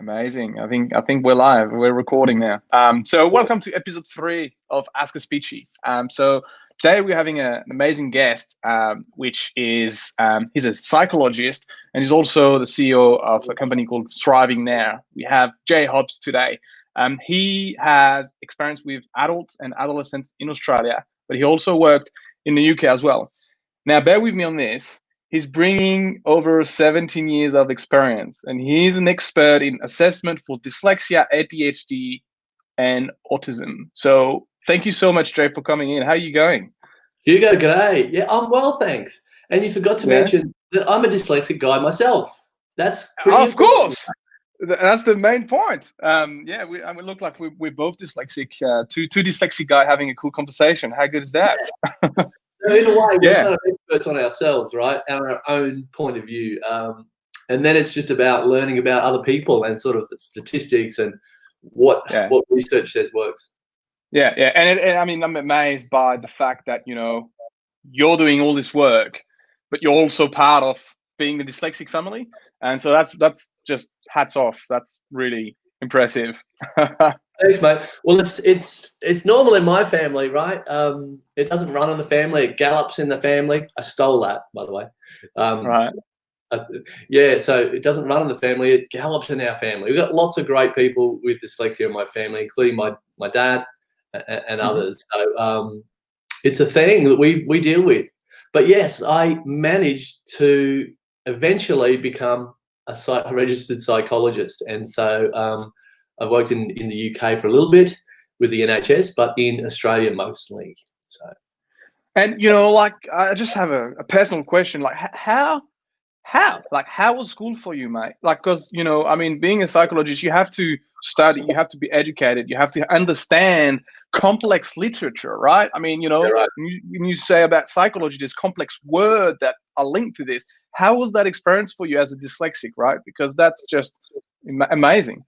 Amazing. I think we're live. We're recording now. So welcome to episode 3 of Ask a Speechy. So today we're having an amazing guest, which is he's a psychologist and he's also the CEO of a company called Thriving There. We have Hobbs today. He has experience with adults and adolescents in Australia, but he also worked in the UK as well. Now, bear with me on this. He's bringing over 17 years of experience, and he's an expert in assessment for dyslexia, ADHD, and autism. So thank you so much, Jay, for coming in. How are you going? Hugo, g'day. Yeah, I'm well, thanks. And you forgot to mention that I'm a dyslexic guy myself. That's pretty Of course. That's the main point. We look like we're both dyslexic. Two dyslexic guys having a cool conversation. How good is that? So in a way, we're kind of experts on ourselves, right? Our own point of view. And then it's just about learning about other people and sort of the statistics and what research says works. Yeah. And I mean, I'm amazed by the fact that, you're doing all this work, but you're also part of being the dyslexic family. And so that's just hats off. That's really impressive. Thanks, mate. Well, it's normal in my family, right? It doesn't run in the family. It gallops in the family. I stole that, by the way. Right. So it doesn't run in the family. It gallops in our family. We've got lots of great people with dyslexia in my family, including my dad and others. So it's a thing that we deal with. But yes, I managed to eventually become a registered psychologist, and so I've worked in the UK for a little bit with the NHS, but in Australia mostly. So, and I just have a personal question. Like, how was school for you, mate? Like, because being a psychologist, you have to study, you have to be educated, you have to understand complex literature, right? I mean, right. when you say about psychology, there's complex words that are linked to this. How was that experience for you as a dyslexic, right? Because that's just amazing.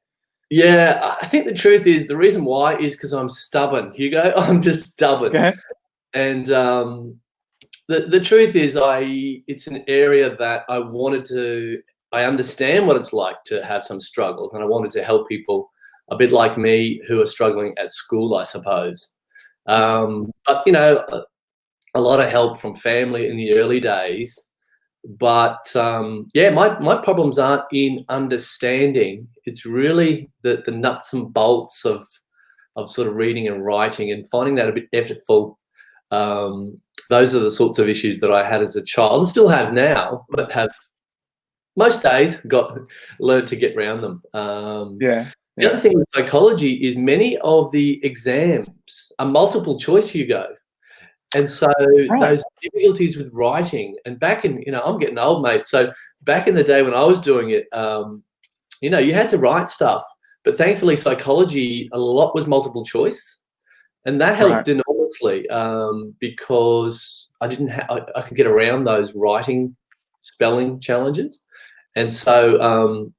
Yeah, I think the truth is the reason why is because I'm stubborn, Hugo. I'm just stubborn. Okay. And the truth is it's an area that I understand what it's like to have some struggles, and I wanted to help people a bit like me who are struggling at school, I suppose. But, a lot of help from family in the early days. But my problems aren't in understanding. It's really the nuts and bolts of sort of reading and writing and finding that a bit effortful. Those are the sorts of issues that I had as a child and still have now, but have most days learned to get around them. The other thing with psychology is many of the exams are multiple choice, Hugo. And so those difficulties with writing, and back in, I'm getting old, mate. So back in the day when I was doing it, you had to write stuff. But thankfully, psychology, a lot was multiple choice. And that helped enormously because I could get around those writing, spelling challenges. And so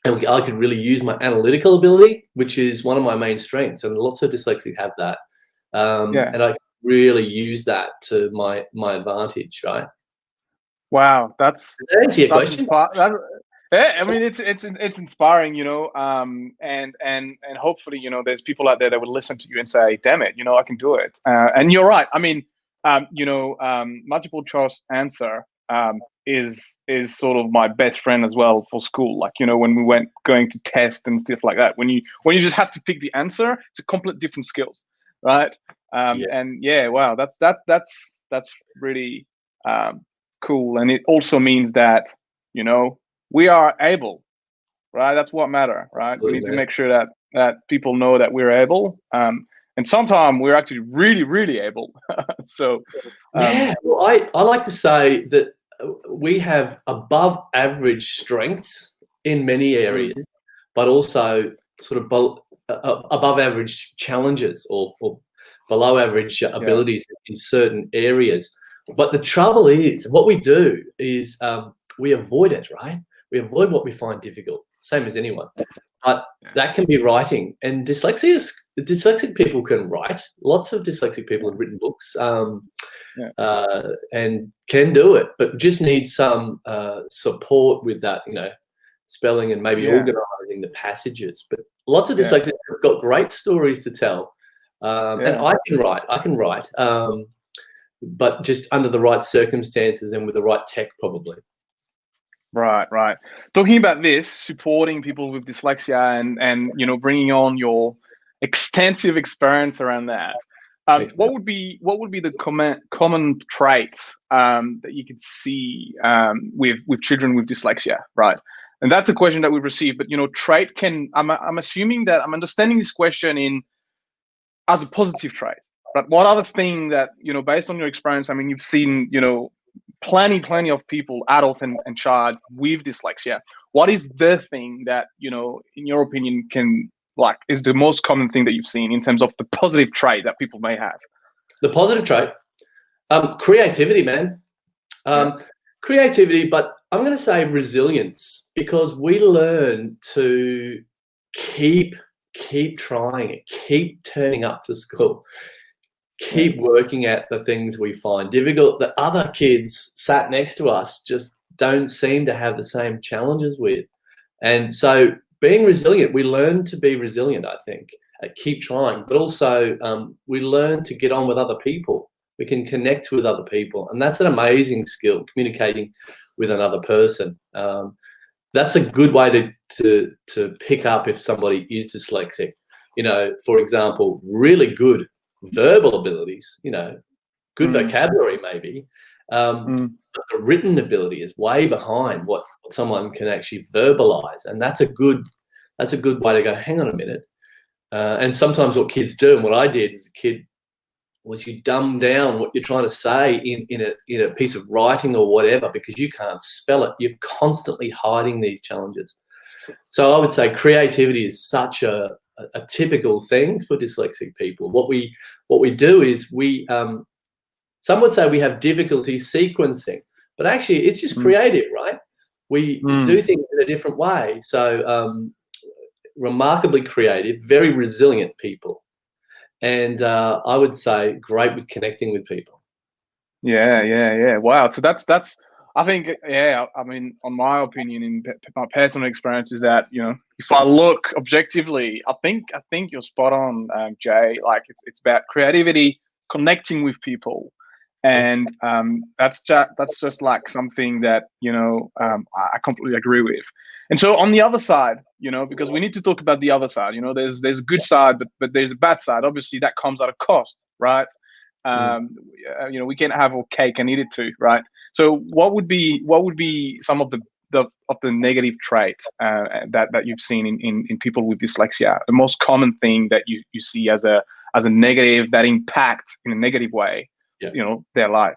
I could really use my analytical ability, which is one of my main strengths. And lots of dyslexics have that. And I really use that to my advantage, right? Wow, that's your question. I mean, it's inspiring, and hopefully, there's people out there that would listen to you and say, "Damn it, I can do it." And you're right. I mean, multiple choice answer is sort of my best friend as well for school. Like, when we going to test and stuff like that. When you just have to pick the answer, it's a complete different skills, right? And wow, that's really cool. And it also means that we are able, right? That's what matters, right? Absolutely. We need to make sure that people know that we're able, and sometimes we're actually really, really able. So well, I like to say that we have above average strengths in many areas, but also sort of above average challenges or below average abilities in certain areas. But the trouble is, what we do is we avoid it, right? We avoid what we find difficult, same as anyone. But that can be writing. And dyslexic people can write. Lots of dyslexic people have written books and can do it, but just need some support with that, spelling and maybe Yeah. organising the passages. But lots of Yeah. dyslexics have got great stories to tell, and Yeah. I can write, but just under the right circumstances and with the right tech, probably. Right, right. Talking about this, supporting people with dyslexia and you know, bringing on your extensive experience around that. Thanks, What mate. would be the common trait that you could see with children with dyslexia, right? And that's a question that we've received. But you know, trait can I'm assuming that I'm understanding this question in as a positive trait. But what other thing that, you know, based on your experience, I mean, you've seen, you know, plenty of people, adult and child, with dyslexia. What is the thing that, you know, in your opinion, can like is the most common thing that you've seen in terms of the positive trait that people may have? The positive trait, creativity, man. Creativity, but I'm going to say resilience, because we learn to keep trying it, keep turning up to school, keep working at the things we find difficult that other kids sat next to us just don't seem to have the same challenges with. And so being resilient, we learn to be resilient, I think, keep trying, but also we learn to get on with other people. We can connect with other people, and that's an amazing skill, communicating with another person. That's a good way to pick up if somebody is dyslexic. You know, for example, really good verbal abilities, you know, good vocabulary maybe, but the written ability is way behind what someone can actually verbalize, and that's a good way to go, hang on a minute. And sometimes what kids do, and what I did as a kid, was you dumb down what you're trying to say in a piece of writing or whatever, because you can't spell it. You're constantly hiding these challenges. So I would say creativity is such a typical thing for dyslexic people. What we do is some would say we have difficulty sequencing, but actually it's just creative, right? We do things in a different way. So remarkably creative, very resilient people. And I would say great with connecting with people. Yeah. Wow. So that's I think, yeah, I mean, on my opinion, in my personal experience, is that, you know, if I look objectively, I think you're spot on, Jay. Like it's about creativity, connecting with people, and that's just like something that, you know, I completely agree with. And so on the other side, you know, because we need to talk about the other side. You know, there's a good side, but there's a bad side. Obviously, that comes at a cost, right? You know, we can't have our cake and eat it too, right? So what would be some of the negative traits that you've seen in people with dyslexia? The most common thing that you see as a negative, that impacts in a negative way, you know, their life.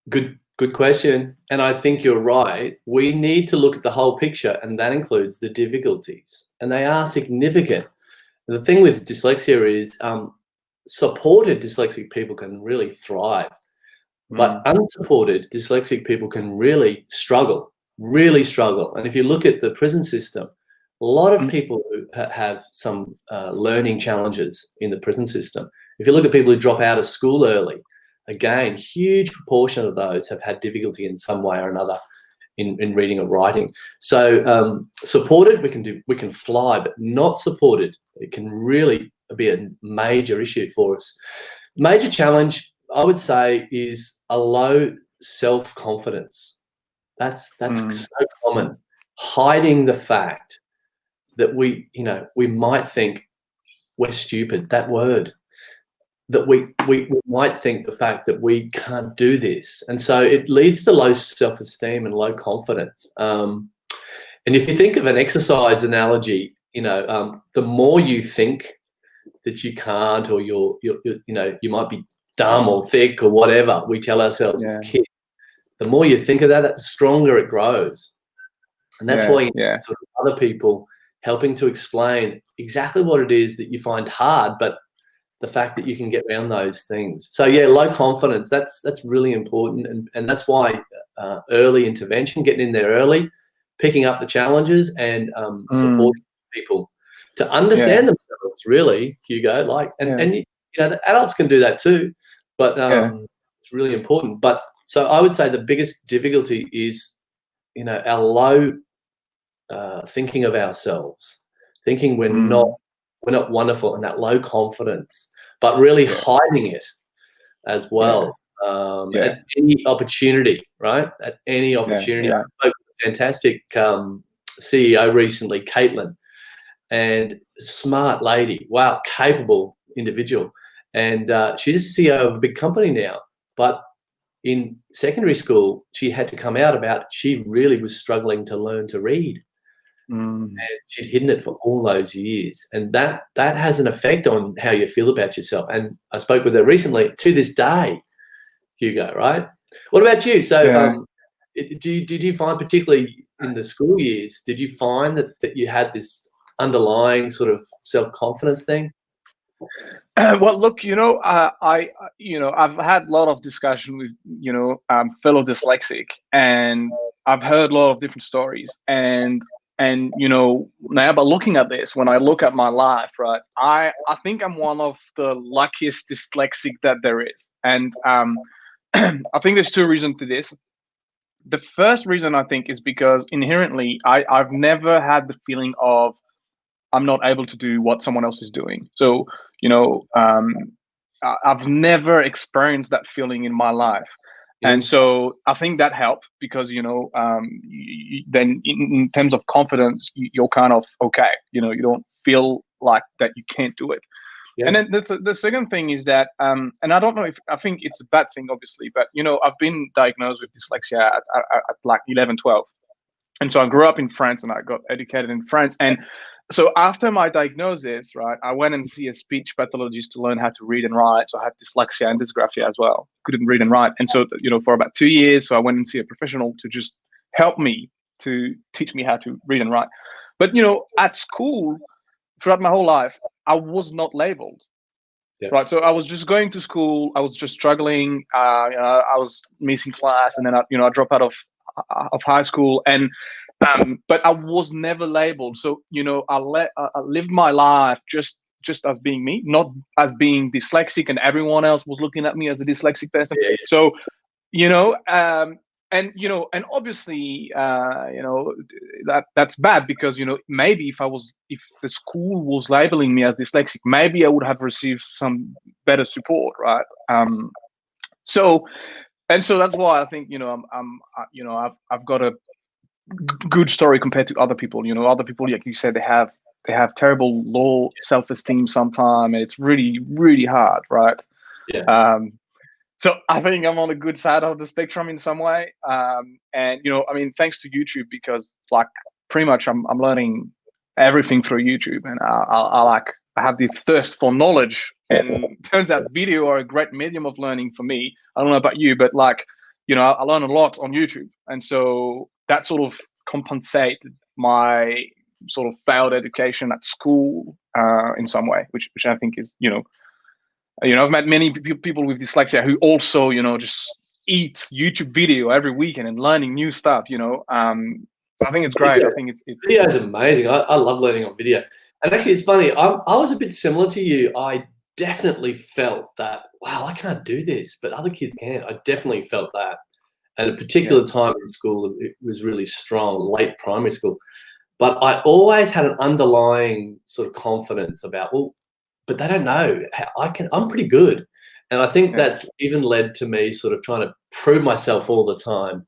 Good question. And I think you're right. We need to look at the whole picture, and that includes the difficulties, and they are significant. The thing with dyslexia is supported dyslexic people can really thrive, but unsupported dyslexic people can really struggle. And if you look at the prison system, a lot of people who have some learning challenges in the prison system. If you look at people who drop out of school early, again, huge proportion of those have had difficulty in some way or another in reading or writing. So supported, we can fly, but not supported, it can really be a major issue for us. Major challenge, I would say, is a low self-confidence. That's so common. Hiding the fact that we might think we're stupid, that word, that we might think the fact that we can't do this. And so it leads to low self-esteem and low confidence. And if you think of an exercise analogy, you know, the more you think that you can't, or you might be dumb or thick or whatever we tell ourselves as kids, the more you think of that, the stronger it grows. And that's why you need sort of other people helping to explain exactly what it is that you find hard, but the fact that you can get around those things. So yeah, low confidence, that's really important. And that's why early intervention, getting in there early, picking up the challenges, and supporting people to understand themselves, really, Hugo. Like, and you know, the adults can do that too, but it's really important. But so I would say the biggest difficulty is, you know, our low thinking of ourselves, thinking we're Mm. not wonderful, and that low confidence, but really Yeah. hiding it as Yeah. well. Yeah. At any opportunity, right? At any Yeah. opportunity. I Yeah. spoke with a fantastic CEO recently, Caitlin, and smart lady. Wow, capable individual. And she's the CEO of a big company now. But in secondary school, she had to come out about she really was struggling to learn to read. Mm. And she'd hidden it for all those years. And that has an effect on how you feel about yourself. And I spoke with her recently, to this day, Hugo, right? What about you? So Yeah. did you find, particularly in the school years, did you find that you had this underlying sort of self-confidence thing? Well, look, I've had a lot of discussion with, fellow dyslexic, and I've heard a lot of different stories. And now, by looking at this, when I look at my life, right, I think I'm one of the luckiest dyslexic that there is. And I think there's two reasons to this. The first reason, I think, is because inherently I've never had the feeling of I'm not able to do what someone else is doing. So, you know, um, I've never experienced that feeling in my life. And Mm. so I think that helped because, then in terms of confidence, you're kind of okay. You don't feel like that you can't do it. And Yeah. then the second thing is that, and I don't know if I think it's a bad thing, obviously, but, I've been diagnosed with dyslexia at like 11, 12. And so I grew up in France and I got educated in France. And so after my diagnosis, right, I went and see a speech pathologist to learn how to read and write. So I had dyslexia and dysgraphia as well. Couldn't read and write. And so, for about 2 years, so I went and see a professional to just help me, to teach me how to read and write. But, at school, throughout my whole life, I was not labeled. Yeah. Right. So I was just going to school. I was just struggling. I was missing class, and then I dropped out of high school, and but I was never labeled. So I lived my life just as being me, not as being dyslexic, and everyone else was looking at me as a dyslexic person. Yeah. So you know and obviously that's bad, because maybe if the school was labeling me as dyslexic, maybe I would have received some better support, right? So that's why I think I've got a good story compared to other people. Other people, like you said, they have terrible low self-esteem sometimes, and it's really, really hard, right? Yeah. So I think I'm on the good side of the spectrum in some way. And thanks to YouTube, because like pretty much I'm learning everything through YouTube, and I have this thirst for knowledge, and it turns out video are a great medium of learning for me. I don't know about you, but like, I learn a lot on YouTube, and so that sort of compensated my sort of failed education at school in some way, which I think is I've met many people with dyslexia who also, just eat YouTube video every weekend and learning new stuff. So I think it's great. I think it's Video is amazing. I love learning on video. And actually, it's funny. I was a bit similar to you. I definitely felt that, wow, I can't do this, but other kids can. I definitely felt that. At a particular time in school, it was really strong, late primary school. But I always had an underlying sort of confidence about, well, but they don't know. I'm pretty good. And I think that's even led to me sort of trying to prove myself all the time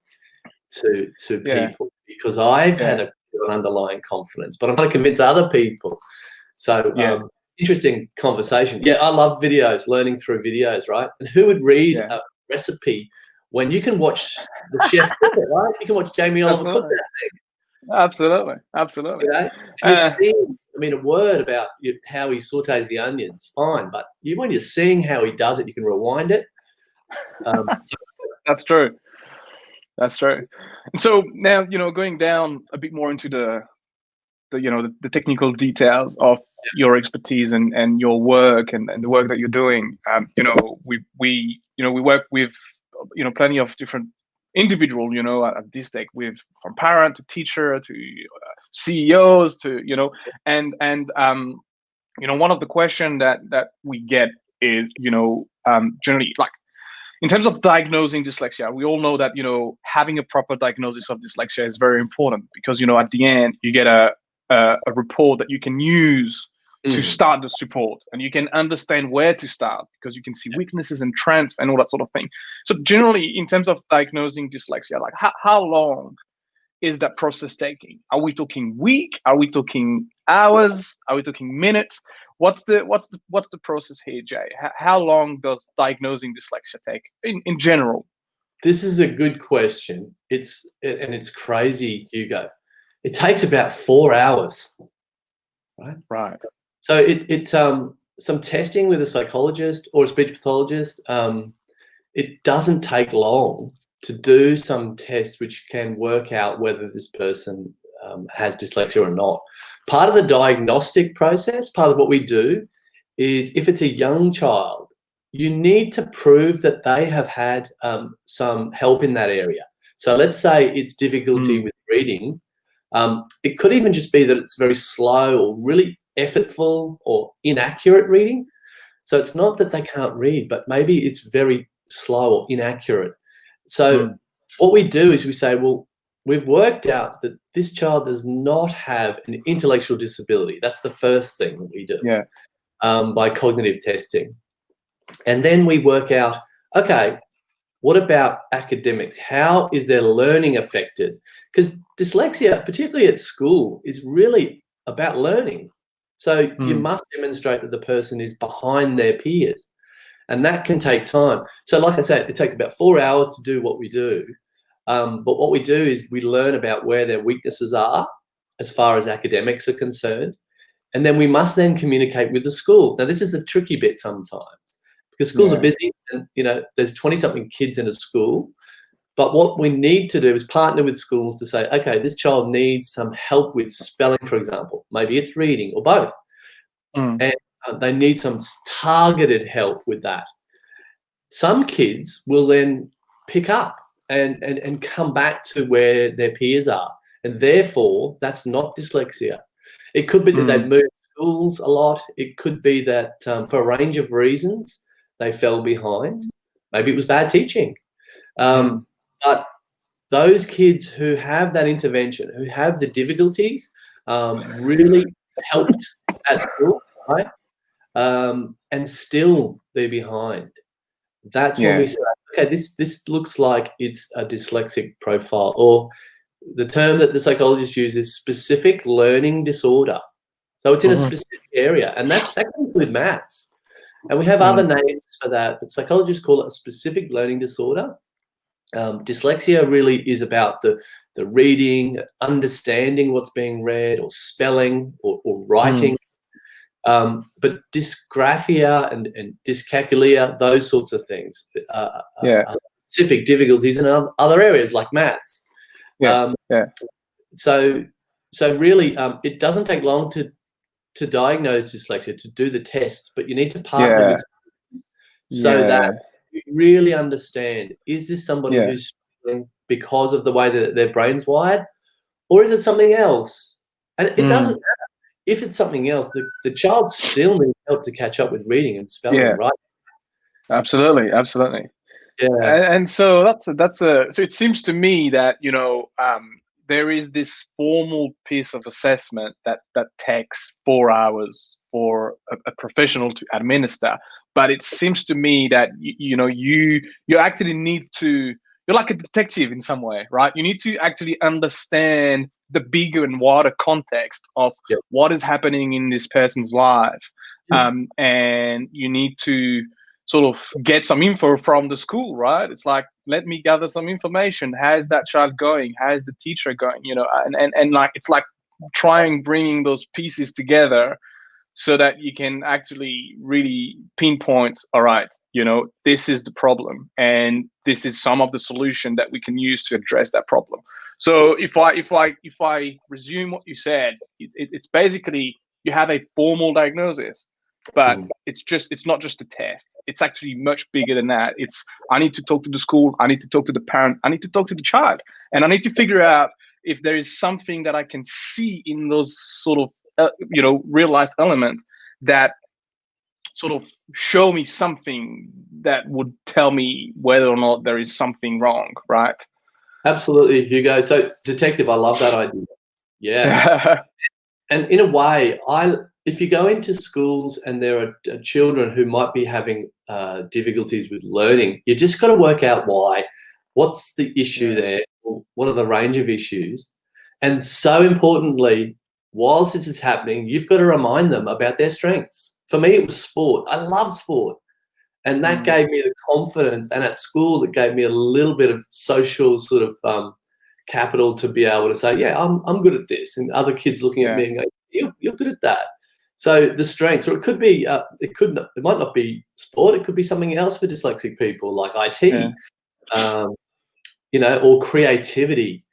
to people, because I've had an underlying confidence, but I'm trying to convince other people. So interesting conversation. Yeah, I love videos, learning through videos, right? And who would read a recipe when you can watch the chef cook it, right? You can watch Jamie Oliver cook that thing. Absolutely. And you're seeing, a word about how he sautés the onions, fine, but when you're seeing how he does it, you can rewind it. That's true. That's true. And so now, going down a bit more into the technical details of your expertise and your work and the work that you're doing. We work with plenty of different individual at Dystech, with from parent to teacher to CEOs to and one of the question that we get is generally, like, in terms of diagnosing dyslexia, we all know that, having a proper diagnosis of dyslexia is very important because, at the end, you get a report that you can use to start the support, and you can understand where to start because you can see weaknesses and trends and all that sort of thing. So generally, in terms of diagnosing dyslexia, like how long is that process taking? Are we talking week? Are we talking hours? Are we talking minutes? What's the process here, Jay? How long does diagnosing dyslexia take in general? This is a good question. It's crazy, Hugo. It takes about 4 hours, right? Right. So it's some testing with a psychologist or a speech pathologist. It doesn't take long to do some tests which can work out whether this person has dyslexia or not. Part of the diagnostic process, part of what we do, is if it's a young child, you need to prove that they have had some help in that area. So let's say it's difficulty with reading. It could even just be that it's very slow or really effortful or inaccurate reading. So it's not that they can't read, but maybe it's very slow or inaccurate. So what we do is we say, well, we've worked out that this child does not have an intellectual disability. That's the first thing that we do by cognitive testing. And then we work out, okay, what about academics? How is their learning affected? Because dyslexia, particularly at school, is really about learning. So you must demonstrate that the person is behind their peers. And that can take time. So like I said, it takes about 4 hours to do what we do. But what we do is we learn about where their weaknesses are as far as academics are concerned. And then we must then communicate with the school. Now, this is the tricky bit sometimes because schools are busy and, there's 20-something kids in a school. But what we need to do is partner with schools to say, okay, this child needs some help with spelling, for example. Maybe it's reading or both. And they need some targeted help with that. Some kids will then pick up and come back to where their peers are. And therefore, that's not dyslexia. It could be that they've moved schools a lot. It could be that for a range of reasons, they fell behind. Maybe it was bad teaching. But those kids who have that intervention, who have the difficulties, really helped at school, right? And still they're behind. That's when we say, okay, this looks like it's a dyslexic profile, or the term that the psychologists use is specific learning disorder. So it's in a specific area, and that can include maths. And we have other names for that, but psychologists call it a specific learning disorder. Dyslexia really is about the reading, understanding what's being read, or spelling, or writing. But dysgraphia and dyscalculia, those sorts of things, are specific difficulties in other areas like maths. So really, it doesn't take long to diagnose dyslexia, to do the tests, but you need to partner with so that you really understand, is this somebody who's struggling because of the way that their brain's wired, or is it something else? And it doesn't matter. If it's something else, the child still needs help to catch up with reading and spelling and writing. Absolutely. And so so it seems to me that there is this formal piece of assessment that takes 4 hours for a professional to administer, but it seems to me that you actually need to, you're like a detective in some way, right? You need to actually understand the bigger and wider context of what is happening in this person's life, and you need to sort of get some info from the school, right? It's like, let me gather some information. How is that child going? How is the teacher going? And like, it's like trying bringing those pieces together so that you can actually really pinpoint, all right, this is the problem, and this is some of the solution that we can use to address that problem. So if I resume what you said, it's basically you have a formal diagnosis, but it's not just a test. It's actually much bigger than that. It's, I need to talk to the school, I need to talk to the parent, I need to talk to the child, and I need to figure out if there is something that I can see in those sort of real life elements that sort of show me something that would tell me whether or not there is something wrong, right? Absolutely, Hugo. So, detective, I love that idea. Yeah. Yeah. And in a way, if you go into schools and there are children who might be having difficulties with learning, you just got to work out why. What's the issue there? What are the range of issues? And so importantly, whilst this is happening, you've got to remind them about their strengths. For me, it was sport. I love sport. And that gave me the confidence. And at school, it gave me a little bit of social sort of capital to be able to say, yeah, I'm good at this. And other kids looking at me and going, you're good at that. So the strengths, or it could be, it might not be sport. It could be something else for dyslexic people, like IT, or creativity.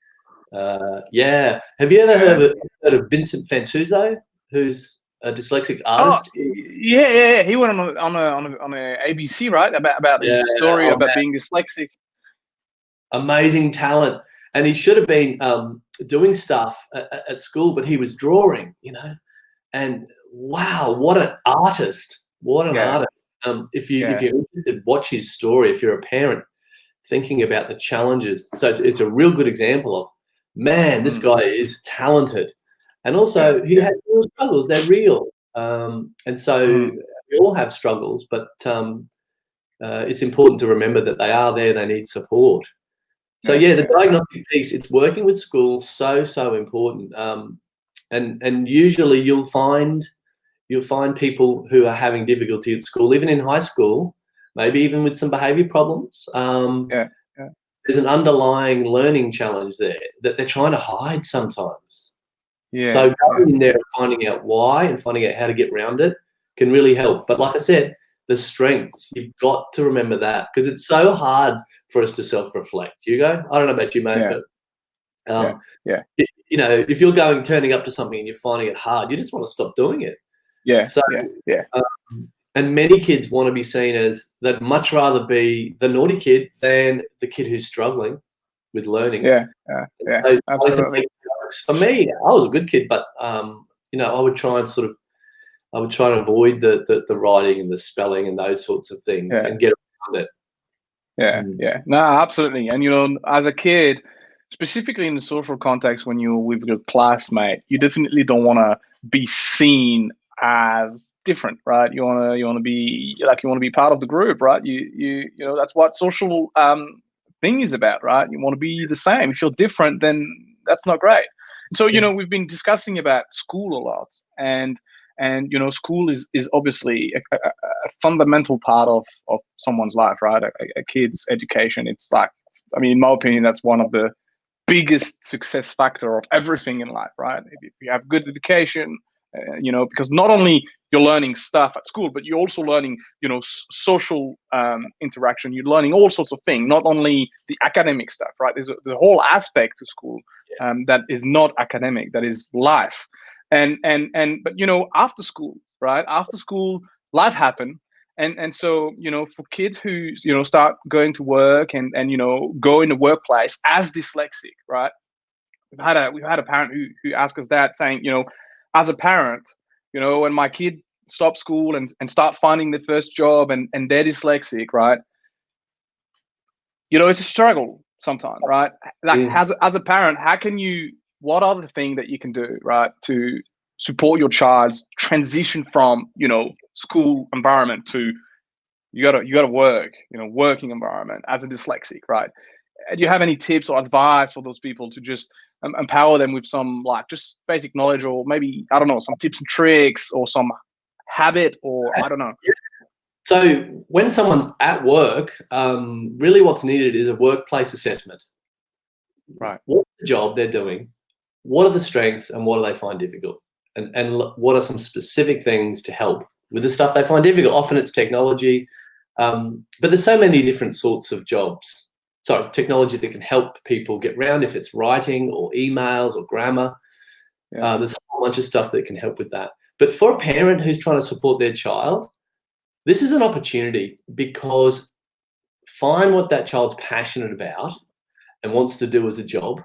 Have you ever heard of Vincent Fantuzzo, who's a dyslexic artist? Yeah. He went on a ABC, right? About his story about being dyslexic. Amazing talent, and he should have been doing stuff at school, but he was drawing, And wow, what an artist! What an artist! If you're interested, watch his story. If you're a parent thinking about the challenges, so it's a real good example of, man, this guy is talented, and also he had real struggles. They're real, and so we all have struggles, but it's important to remember that they are there. They need support. So the diagnostic piece, it's working with schools, so important. And usually you'll find people who are having difficulty at school, even in high school, maybe even with some behavior problems. There's an underlying learning challenge there that they're trying to hide sometimes. So going in there and finding out why and finding out how to get around it can really help. But like I said, the strengths, you've got to remember that, because it's so hard for us to self-reflect. Hugo, I don't know about you, mate, but if you're turning up to something and you're finding it hard, you just want to stop doing it. And many kids want to be seen as, they'd much rather be the naughty kid than the kid who's struggling with learning. Absolutely. For me, I was a good kid, but I would try and avoid the writing and the spelling and those sorts of things and get around it. No, absolutely. And as a kid, specifically in the social context, when you're with your classmate, you definitely don't want to be seen as different, right? You want to be part of the group, right? You that's what social thing is about, right? You want to be the same. If you're different, then that's not great. So we've been discussing about school a lot, and school is obviously a fundamental part of someone's life, right? A kid's education. It's like, in my opinion, that's one of the biggest success factor of everything in life, right? If you have good education, because not only you're learning stuff at school, but you're also learning, social interaction. You're learning all sorts of things, not only the academic stuff, right? There's a whole aspect to school that is not academic, that is life. But after school, right? After school, life happened. And so, for kids who, start going to work and go in the workplace as dyslexic, right? We've had a parent who asked us that, saying, as a parent, when my kid stops school and start finding their first job and they're dyslexic, right? It's a struggle sometimes, right? Like as a parent, what are the things that you can do, right, to support your child's transition from, school environment to you gotta work, working environment as a dyslexic, right? Do you have any tips or advice for those people to just empower them with some just basic knowledge, or maybe, I don't know, some tips and tricks or some habit, or I don't know? So when someone's at work, really what's needed is a workplace assessment. Right. What's the job they're doing? What are the strengths and what do they find difficult? And what are some specific things to help with the stuff they find difficult? Often it's technology, but there's so many different sorts of jobs. Sorry, technology that can help people get around, if it's writing or emails or grammar. There's a whole bunch of stuff that can help with that. But for a parent who's trying to support their child, this is an opportunity, because find what that child's passionate about and wants to do as a job,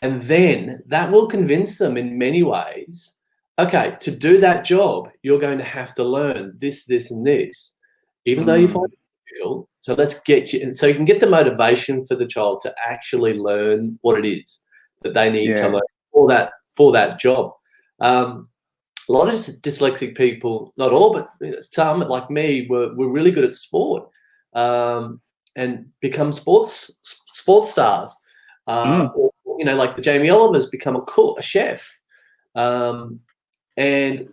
and then that will convince them in many ways okay, to do that job, you're going to have to learn this, this, and this, even though you find it difficult. So let's get you, and so you can get the motivation for the child to actually learn what it is that they need to Yeah. learn for that job. A lot of dyslexic people, not all, but some like me, were really good at sport, and become sports stars. Or, you know, like the Jamie Olivers become a cook, a chef. And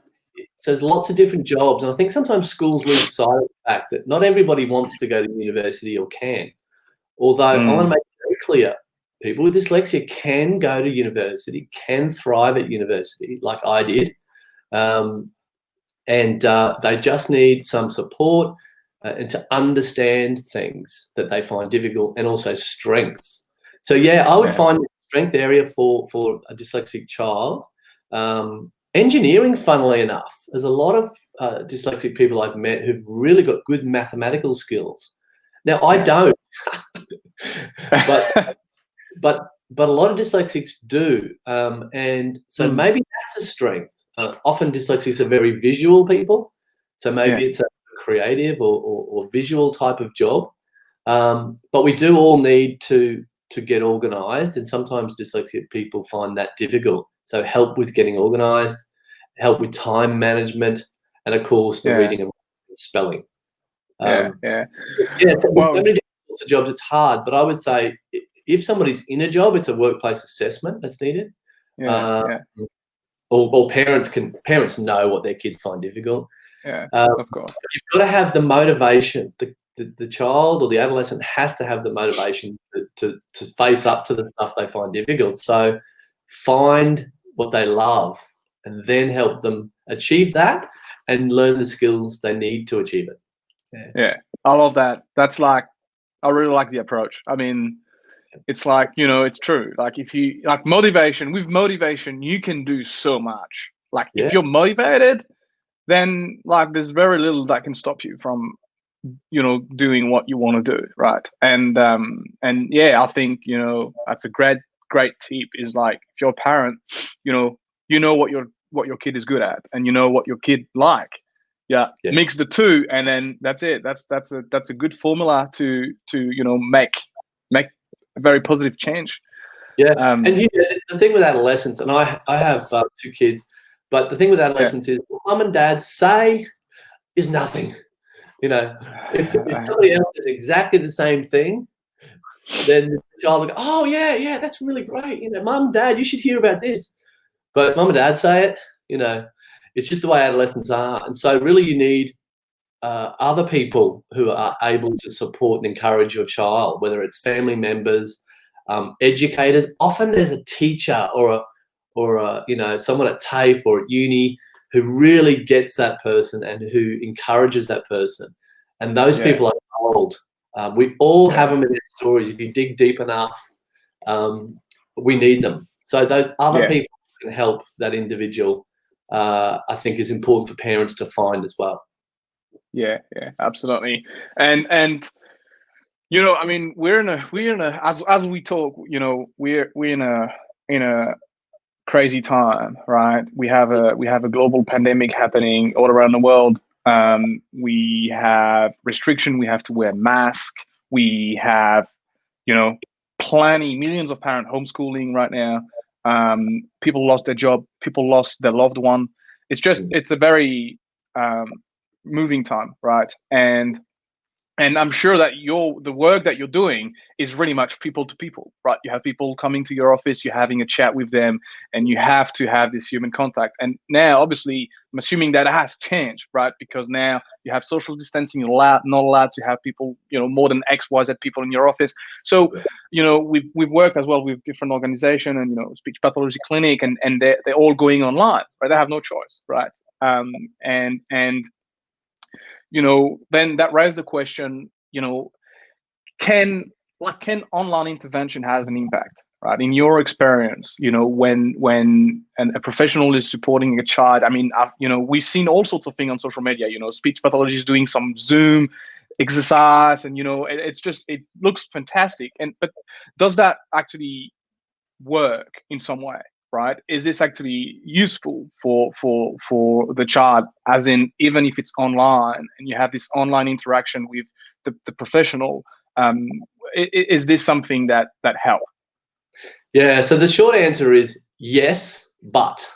so there's lots of different jobs, and I think sometimes schools lose sight of the fact that not everybody wants to go to university or can. Although I want to make it very clear, people with dyslexia can go to university, can thrive at university, like I did, and they just need some support and to understand things that they find difficult, and also strengths. So yeah, I would find the strength area for a dyslexic child. Engineering, funnily enough, there's a lot of dyslexic people I've met who've really got good mathematical skills. Now I don't, but a lot of dyslexics do, and so maybe that's a strength. Often dyslexics are very visual people, so maybe it's a creative or visual type of job. But we do all need to get organised, and sometimes dyslexic people find that difficult. So help with getting organised, help with time management, and of course the reading and spelling. So Well, many different sorts of jobs, it's hard, but I would say if somebody's in a job, it's a workplace assessment that's needed. Or parents know what their kids find difficult. Of course. You've got to have the motivation. The child or the adolescent has to have the motivation to face up to the stuff they find difficult. So find what they love and then help them achieve that and learn the skills they need to achieve it. Yeah, I love that. That's like, I really like the approach. I mean, it's like, you know, it's true. Like if you like motivation, with motivation, you can do so much. Like if you're motivated, then like there's very little that can stop you from, you know, doing what you want to do, right? And yeah, I think, you know, that's a great tip. Is like, if you're a parent, you know what your kid is good at, and you know what your kid like. Mix the two, and then that's it. That's a good formula to you know make a very positive change. And the thing with adolescents, and I have 2 kids, but the thing with adolescents is what mum and dad say is nothing. You know, if somebody else does exactly the same thing, then the child will go, oh yeah, that's really great. You know, mum, dad, you should hear about this. But if mum and dad say it, you know, it's just the way adolescents are. And so really you need other people who are able to support and encourage your child, whether it's family members, educators. Often there's a teacher or a you know, someone at TAFE or at uni who really gets that person and who encourages that person. And those people are gold. We all have them in our stories. If you dig deep enough, we need them. So those other people can help that individual, I think is important for parents to find as well. Yeah, absolutely. And you know, I mean, we're in a as we talk, you know, we're in a crazy time, right? We have a global pandemic happening all around the world. We have restriction. We have to wear mask. We have, you know, millions of parents homeschooling right now. People lost their job. People lost their loved one. It's a very moving time, right? And I'm sure that the work that you're doing is really much people to people, right? You have people coming to your office, you're having a chat with them, and you have to have this human contact. And now, obviously, I'm assuming that has changed, right? Because now you have social distancing, you're not allowed to have people, you know, more than X, Y, Z people in your office. So, you know, we've worked as well with different organizations, and, you know, speech pathology clinic, and they're all going online, right? They have no choice, right? And you know, then that raises the question, you know, can online intervention have an impact, right? In your experience, you know, when a professional is supporting a child, I mean, you know, we've seen all sorts of things on social media, you know, speech pathologists doing some Zoom exercise, and, you know, it looks fantastic. But does that actually work in some way? right? Is this actually useful for the child? As in, even if it's online and you have this online interaction with the professional, is this something that helps? Yeah. So the short answer is yes, but.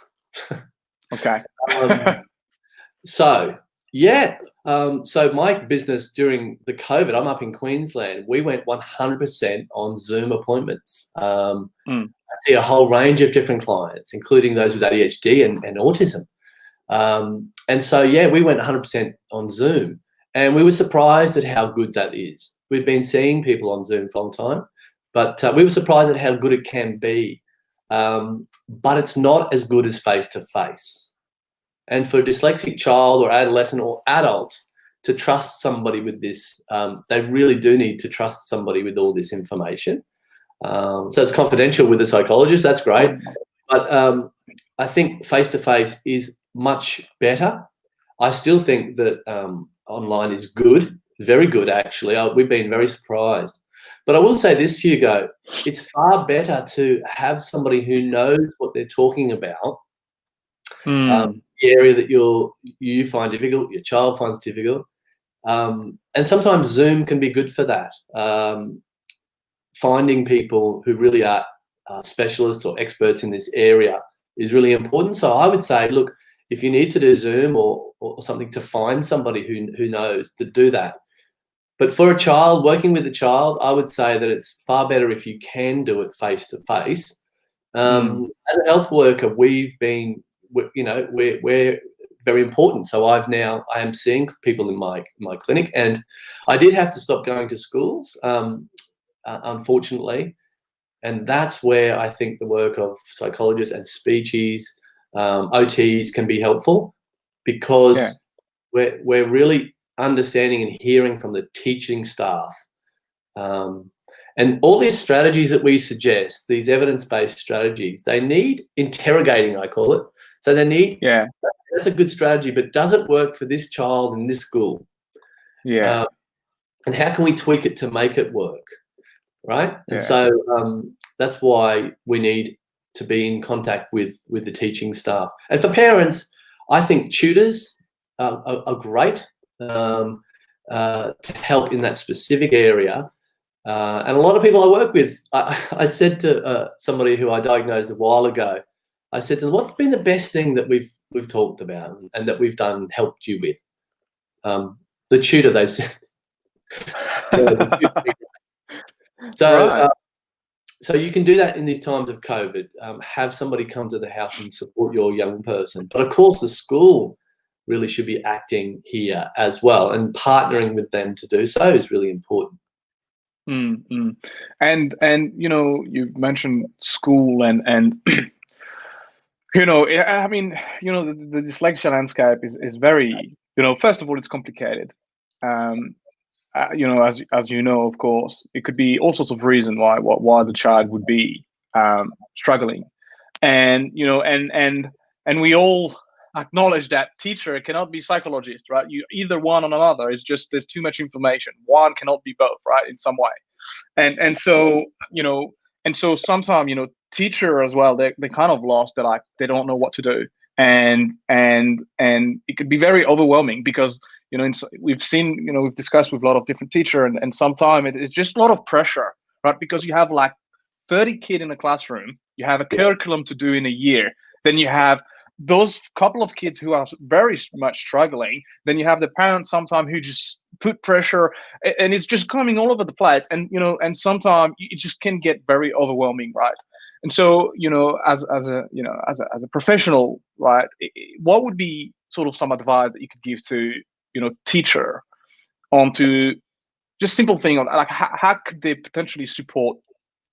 Okay. So yeah. So my business during the COVID, I'm up in Queensland. We went 100% on Zoom appointments. I see a whole range of different clients, including those with ADHD and autism. And so, yeah, we went 100% on Zoom, and we were surprised at how good that is. We've been seeing people on Zoom for a long time, but we were surprised at how good it can be. But it's not as good as face-to-face. And for a dyslexic child or adolescent or adult to trust somebody with this, they really do need to trust somebody with all this information. So it's confidential with the psychologist. That's great. But I think face-to-face is much better. I still think that online is good, very good, actually. We've been very surprised. But I will say this, Hugo, it's far better to have somebody who knows what they're talking about, the area that you find difficult, your child finds difficult. And sometimes Zoom can be good for that. Finding people who really are specialists or experts in this area is really important. So I would say, look, if you need to do Zoom or something, to find somebody who knows, to do that. But for a child, working with a child, I would say that it's far better if you can do it face to face. As a health worker, we've been, we're very important. So I am seeing people in my clinic, and I did have to stop going to schools, unfortunately. And that's where I think the work of psychologists and Speechies, OTs can be helpful, because we're really understanding and hearing from the teaching staff. And all these strategies that we suggest, these evidence-based strategies, they need interrogating, I call it. So they need, that's a good strategy, but does it work for this child in this school? And how can we tweak it to make it work? Right? And so that's why we need to be in contact with the teaching staff. And for parents, I think tutors are great to help in that specific area. And a lot of people I work with, I said to somebody who I diagnosed a while ago, I said to them, what's been the best thing that we've talked about and that we've done, helped you with? The tutor, they said. So, so you can do that in these times of COVID. Have somebody come to the house and support your young person. But of course, the school really should be acting here as well, and partnering with them to do so is really important. And you mentioned school and I mean, the dyslexia landscape is very, first of all, it's complicated. As you know, of course, it could be all sorts of reasons why the child would be struggling, and and we all acknowledge that teacher cannot be psychologist, right? You either one or another. It's just there's too much information. One cannot be both, right? In some way, and so sometimes teacher as well, they kind of lost. They're like, they don't know what to do, and it could be very overwhelming because we've seen, we've discussed with a lot of different teachers, and sometimes it's just a lot of pressure, right? Because you have like 30 kids in a classroom, you have a curriculum to do in a year, then you have those couple of kids who are very much struggling, then you have the parents sometimes who just put pressure, and it's just coming all over the place, and and sometimes it just can get very overwhelming, right? And so as a professional, right, what would be sort of some advice that you could give to teacher onto just simple thing on like how could they potentially support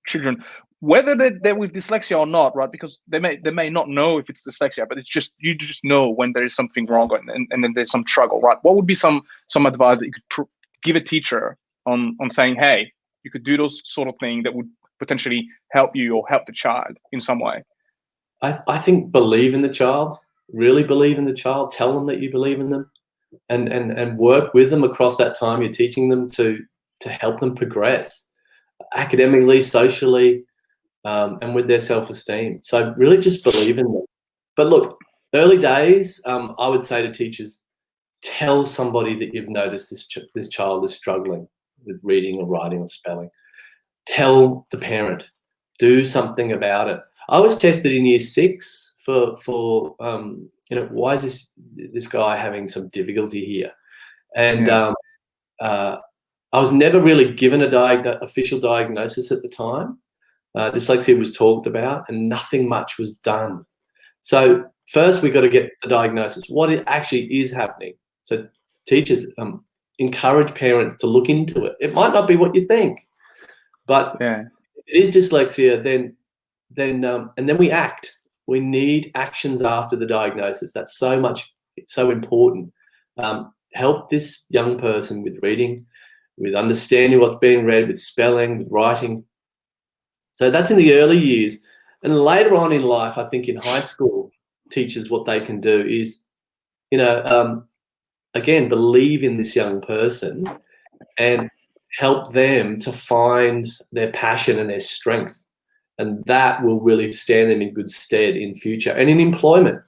children, whether they're with dyslexia or not, right? Because they may not know if it's dyslexia, but it's just, you just know when there is something wrong and then there's some struggle, right? What would be some advice that you could give a teacher on saying, hey, you could do those sort of things that would potentially help you or help the child in some way? I think believe in the child, really believe in the child, tell them that you believe in them, and work with them across that time you're teaching them to help them progress academically, socially, and with their self-esteem. So really just believe in them. But look, early days, I would say to teachers, tell somebody that you've noticed this child is struggling with reading or writing or spelling. Tell the parent. Do something about it. I was tested in year 6 for why is this guy having some difficulty here? And I was never really given official diagnosis at the time. Dyslexia was talked about and nothing much was done. So first we've got to get the diagnosis, what it actually is happening. So teachers, encourage parents to look into it. It might not be what you think, but if it is dyslexia, then and then we act. We need actions after the diagnosis. That's so important. Help this young person with reading, with understanding what's being read, with spelling, with writing. So that's in the early years. And later on in life, I think in high school, teachers, what they can do is, again, believe in this young person and help them to find their passion and their strength. And that will really stand them in good stead in future and in employment.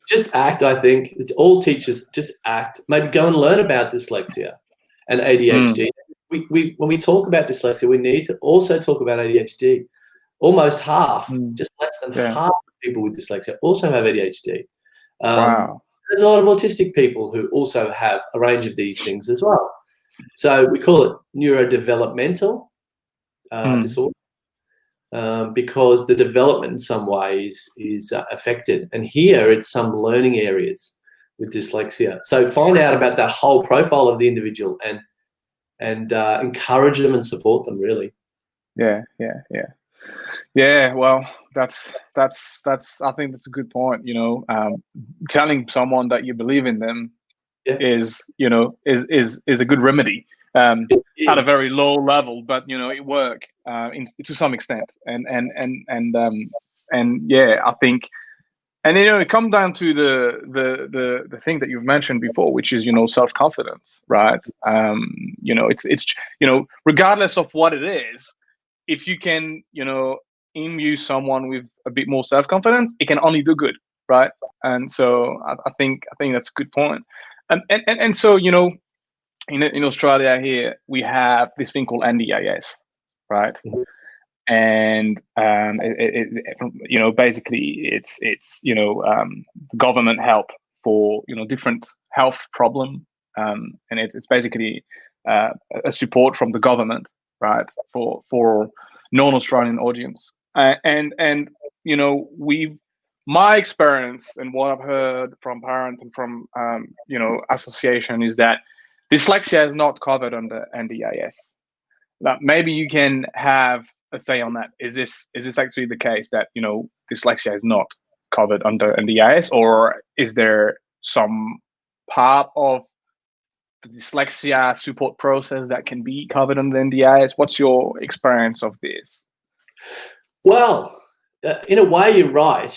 Just act, I think. All teachers just act. Maybe go and learn about dyslexia and ADHD. When we talk about dyslexia, we need to also talk about ADHD. Almost half, just less than half of people with dyslexia also have ADHD. Wow. There's a lot of autistic people who also have a range of these things as well. So we call it neurodevelopmental disorder because the development in some ways is affected. And here it's some learning areas with dyslexia. So find out about that whole profile of the individual and encourage them and support them, really. Well, that's I think that's a good point. Telling someone that you believe in them is a good remedy at a very low level, but it works to some extent. And I think, and it comes down to the thing that you've mentioned before, which is self-confidence, right? It's regardless of what it is, if you can imbue someone with a bit more self-confidence, it can only do good, right? And so I think that's a good point. And so in Australia here we have this thing called NDIS, right? And basically it's government help for different health problem, and it's basically a support from the government, right, for non-Australian audience. My experience and what I've heard from parents and from association is that dyslexia is not covered under NDIS. That maybe you can have a say on that. Is this actually the case that dyslexia is not covered under NDIS, or is there some part of the dyslexia support process that can be covered under NDIS? What's your experience of this? Well, in a way, you're right.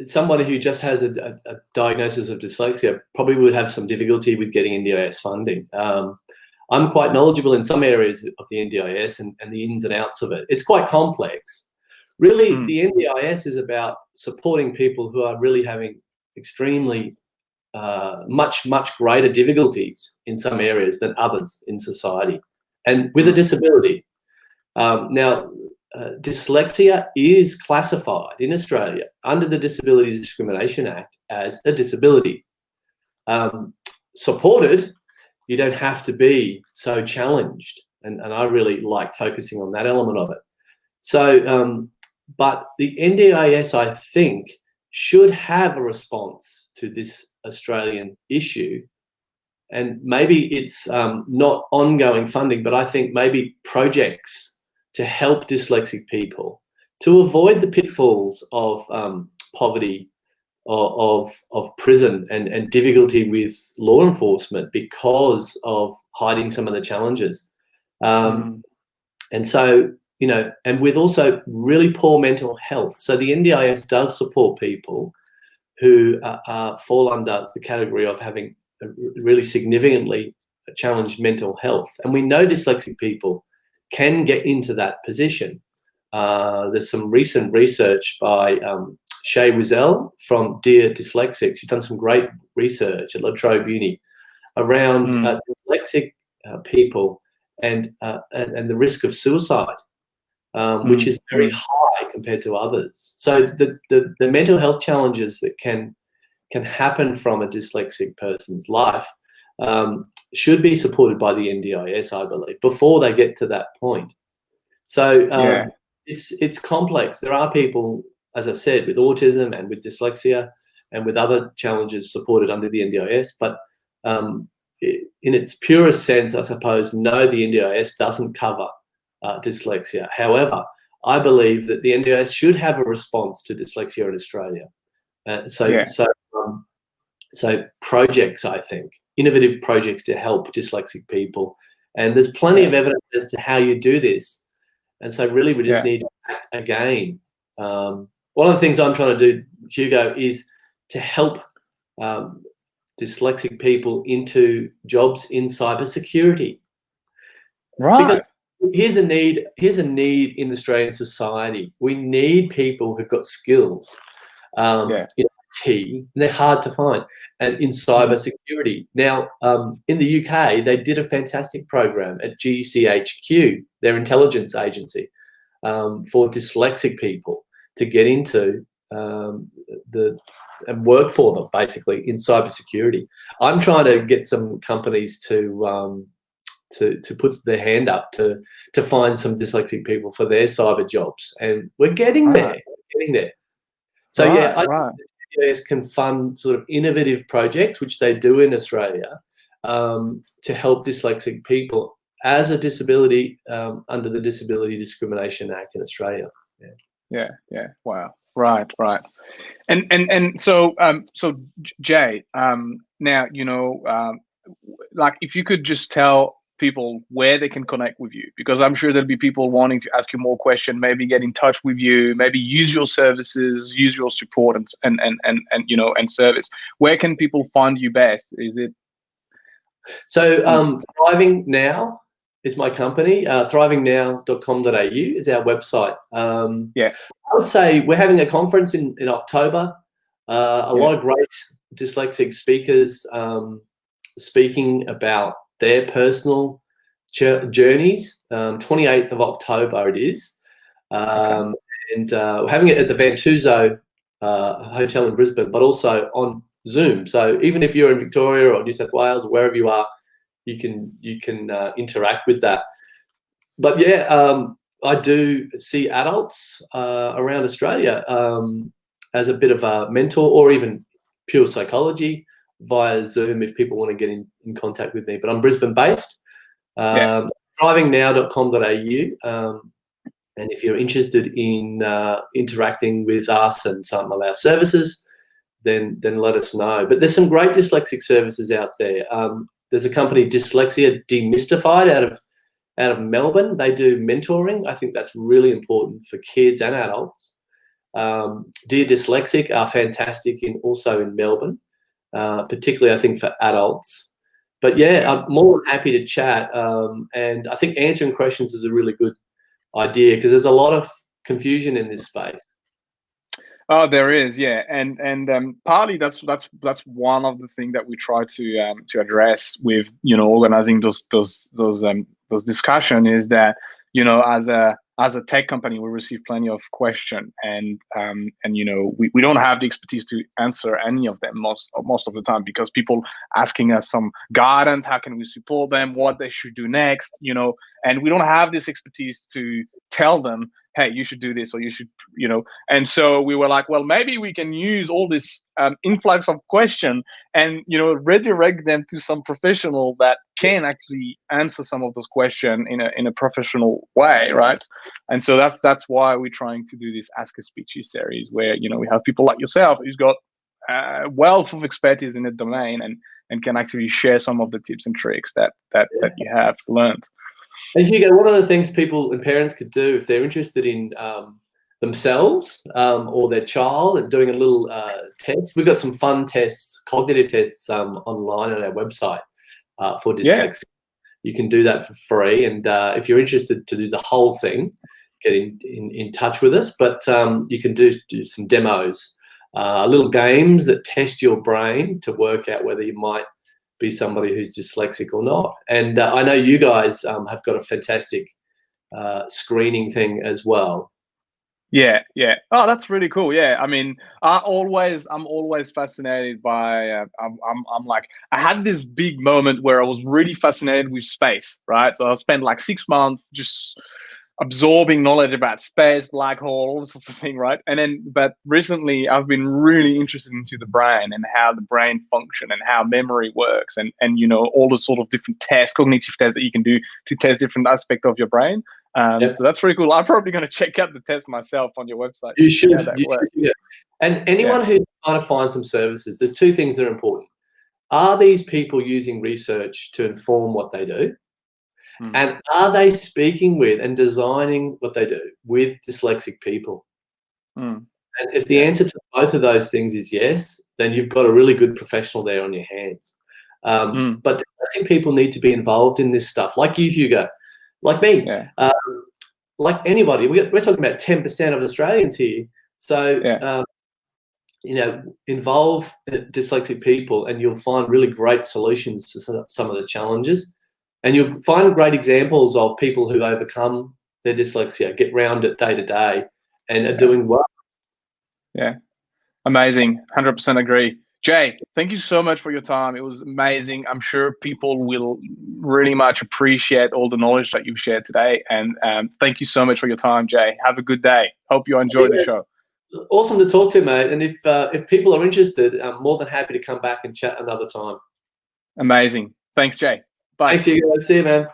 Somebody who just has a diagnosis of dyslexia probably would have some difficulty with getting NDIS funding. I'm quite knowledgeable in some areas of the NDIS and the ins and outs of it. It's quite complex. Really, the NDIS is about supporting people who are really having extremely much greater difficulties in some areas than others in society and with a disability. Now, dyslexia is classified in Australia under the Disability Discrimination Act as a disability. Supported, you don't have to be so challenged, and I really like focusing on that element of it. So, but the NDIS, I think, should have a response to this Australian issue, and maybe it's not ongoing funding, but I think maybe projects to help dyslexic people to avoid the pitfalls of poverty, of prison, and difficulty with law enforcement because of hiding some of the challenges. And so, and with also really poor mental health. So the NDIS does support people who fall under the category of having really significantly challenged mental health. And we know dyslexic people can get into that position. There's some recent research by Shay Wiesel from Dear Dyslexic. She's done some great research at La Trobe Uni around dyslexic people and the risk of suicide, which is very high compared to others. So the mental health challenges that can happen from a dyslexic person's life should be supported by the NDIS, I believe, before they get to that point. So it's complex. There are people, as I said, with autism and with dyslexia and with other challenges supported under the NDIS, but in its purest sense, I suppose, no, the NDIS doesn't cover dyslexia. However, I believe that the NDIS should have a response to dyslexia in Australia. So projects, I think, innovative projects to help dyslexic people. And there's plenty of evidence as to how you do this. And so really we just need to act again. One of the things I'm trying to do, Hugo, is to help dyslexic people into jobs in cybersecurity. Right. Because here's a need in Australian society. We need people who've got skills in IT, and they're hard to find, and in cybersecurity. Now, in the UK, they did a fantastic program at GCHQ, their intelligence agency, for dyslexic people to get into and work for them, basically, in cybersecurity. I'm trying to get some companies to put their hand up to find some dyslexic people for their cyber jobs, and we're getting there. We're getting there. So I think the NDIS can fund sort of innovative projects, which they do in Australia, to help dyslexic people as a disability under the Disability Discrimination Act in Australia. Wow. Right. And so Jay, now, like, if you could just tell people where they can connect with you, because I'm sure there'll be people wanting to ask you more questions, maybe get in touch with you, maybe use your services, use your support and service. Where can people find you best? Is it? So Thriving Now is my company. Thrivingnow.com.au is our website. I would say we're having a conference in October. A lot of great dyslexic speakers speaking about their personal journeys. 28th of October it is. And we're having it at the Vantuzo Hotel in Brisbane, but also on Zoom. So even if you're in Victoria or New South Wales, wherever you are, you can interact with that. But I do see adults around Australia as a bit of a mentor, or even pure psychology via Zoom if people want to get in contact with me. But I'm Brisbane based. Thrivingnow.com.au. And if you're interested in interacting with us and some of our services, then let us know. But there's some great dyslexic services out there. There's a company, Dyslexia Demystified, out of Melbourne. They do mentoring. I think that's really important for kids and adults. Dear Dyslexic are fantastic also in Melbourne, particularly I think for adults. But I'm more than happy to chat. And I think answering questions is a really good idea, because there's a lot of confusion in this space. Oh, there is, and partly that's one of the things that we try to address with organizing those discussion, is that as a tech company we receive plenty of questions, and we don't have the expertise to answer any of them most of the time, because people asking us some guidance, how can we support them, what they should do next, and we don't have this expertise to tell them, hey, you should do this, or you should, and so we were like, well, maybe we can use all this influx of question and redirect them to some professional that can actually answer some of those questions in a professional way, right? And so that's why we're trying to do this Ask a Speechy series, where we have people like yourself who's got a wealth of expertise in the domain and can actually share some of the tips and tricks that you have learned. And Hugo, one of the things people and parents could do if they're interested in themselves or their child, and doing a little test. We've got some fun tests, cognitive tests online on our website for dyslexia. you can do that for free. And if you're interested to do the whole thing, get in touch with us. But you can do some demos, little games that test your brain to work out whether you might be somebody who's dyslexic or not. And I know you guys have got a fantastic screening thing as well. Yeah. Oh, that's really cool. Yeah, I mean, I'm always fascinated by. I'm like, I had this big moment where I was really fascinated with space, right? So I spent like 6 months just absorbing knowledge about space, black hole, all sorts of thing, right? And then, but recently, I've been really interested into the brain and how the brain function and how memory works, and all the sort of different tests, cognitive tests that you can do to test different aspects of your brain. Yep. So that's pretty cool. I'm probably going to check out the test myself on your website. You should. Yeah. And anyone who's trying to find some services, there's two things that are important. Are these people using research to inform what they do? And are they speaking with and designing what they do with dyslexic people? And if the answer to both of those things is yes, then you've got a really good professional there on your hands. But dyslexic people need to be involved in this stuff, like you, Hugo, like me, like anybody. We're talking about 10% of Australians here. So, involve dyslexic people and you'll find really great solutions to some of the challenges. And you'll find great examples of people who overcome their dyslexia, get round it day to day, and are doing well. Yeah, amazing. 100% agree. Jay, thank you so much for your time. It was amazing. I'm sure people will really much appreciate all the knowledge that you've shared today. And thank you so much for your time, Jay. Have a good day. Hope you enjoyed the show. Awesome to talk to you, mate. And if people are interested, I'm more than happy to come back and chat another time. Amazing. Thanks, Jay. Bye. Thanks, you guys. See you, man.